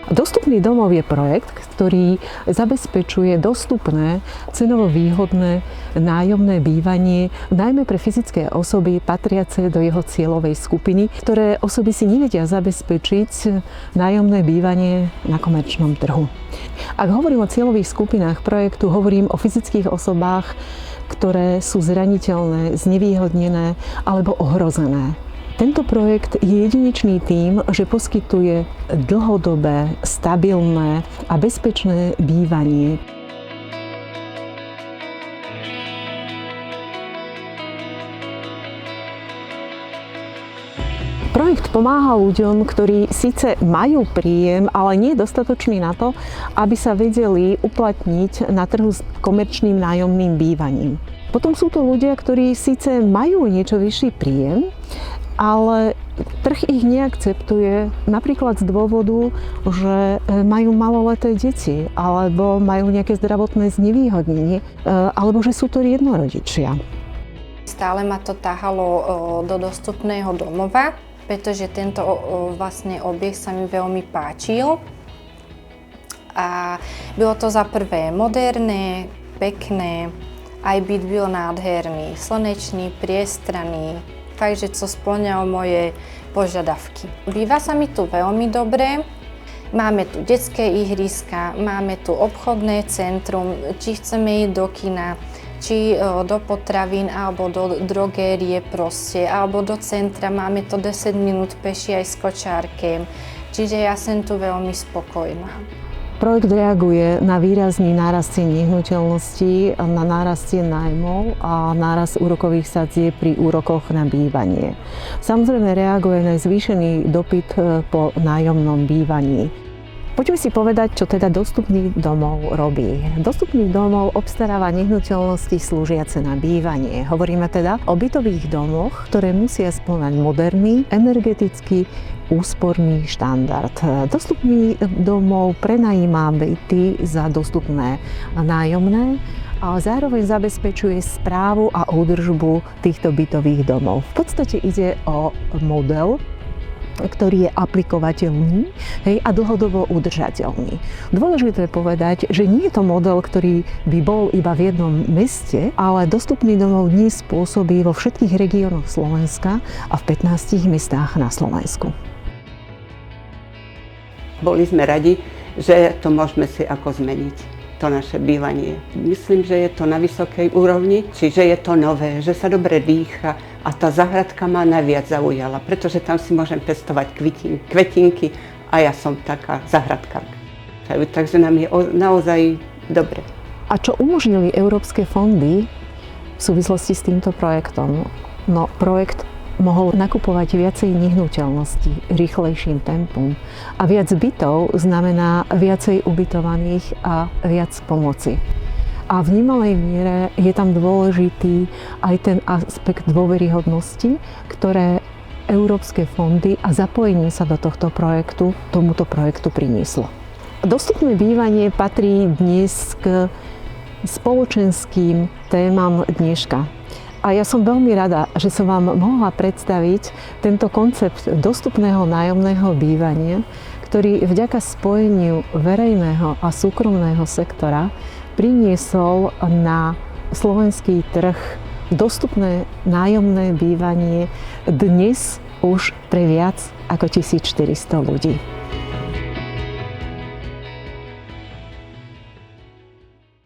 Dostupný domov je projekt, ktorý zabezpečuje dostupné, cenovo výhodné nájomné bývanie, najmä pre fyzické osoby patriace do jeho cieľovej skupiny, ktoré osoby si nevedia zabezpečiť nájomné bývanie na komerčnom trhu. Ak hovorím o cieľových skupinách projektu, hovorím o fyzických osobách, ktoré sú zraniteľné, znevýhodnené alebo ohrozené. Tento projekt je jedinečný tým, že poskytuje dlhodobé, stabilné a bezpečné bývanie. Projekt pomáha ľuďom, ktorí síce majú príjem, ale nie je dostatočný na to, aby sa vedeli uplatniť na trhu s komerčným nájomným bývaním. Potom sú to ľudia, ktorí síce majú niečo vyšší príjem, ale trh ich neakceptuje napríklad z dôvodu, že majú maloleté deti alebo majú nejaké zdravotné znevýhodnenie alebo že sú to jednorodičia. Stále ma to ťahalo do dostupného domova, pretože tento vlastne objekt sa mi veľmi páčil. A bylo to za prvé moderné, pekné, aj byt byl nádherný, slnečný, priestranný. Takže co spĺňalo moje požiadavky. Býva sa mi tu veľmi dobre. Máme tu detské ihriska, máme tu obchodné centrum, či chceme ísť do kina, či do potravín, alebo do drogérie proste, alebo do centra. Máme to 10 minút peši aj s kočárkem. Čiže ja som tu veľmi spokojná. Projekt reaguje na výrazný nárast cien nehnuteľností, na nárast cien nájmov a nárast úrokových sadzieb pri úrokoch na bývanie. Samozrejme reaguje na zvýšený dopyt po nájomnom bývaní. Poďme si povedať, čo teda Dostupný domov robí. Dostupný domov obstaráva nehnuteľnosti slúžiace na bývanie. Hovoríme teda o bytových domoch, ktoré musia spĺňať moderný, energetický, úsporný štandard. Dostupný domov prenajíma byty za dostupné nájomné a zároveň zabezpečuje správu a údržbu týchto bytových domov. V podstate ide o model, ktorý je aplikovateľný a dlhodobo udržateľný. Dôležité je povedať, že nie je to model, ktorý by bol iba v jednom meste, ale Dostupný domov dnes pôsobí vo všetkých regiónoch Slovenska a v 15 mestách na Slovensku. Boli sme radi, že to môžeme si ako zmeniť, to naše bývanie. Myslím, že je to na vysokej úrovni, čiže je to nové, že sa dobre dýcha a tá záhradka ma najviac zaujala, pretože tam si môžem pestovať kvetinky a ja som taká záhradkárka. Takže nám je naozaj dobre. A čo umožnili európske fondy v súvislosti s týmto projektom? No, projekt mohol nakupovať viacej nehnuteľností rýchlejším tempom. A viac bytov znamená viacej ubytovaných a viac pomoci. A v nemalej miere je tam dôležitý aj ten aspekt dôveryhodnosti, ktoré európske fondy a zapojenie sa do tohto projektu tomuto projektu prinieslo. Dostupné bývanie patrí dnes k spoločenským témam dneška. A ja som veľmi rada, že som vám mohla predstaviť tento koncept dostupného nájomného bývania, ktorý vďaka spojeniu verejného a súkromného sektora priniesol na slovenský trh dostupné nájomné bývanie dnes už pre viac ako 1400 ľudí.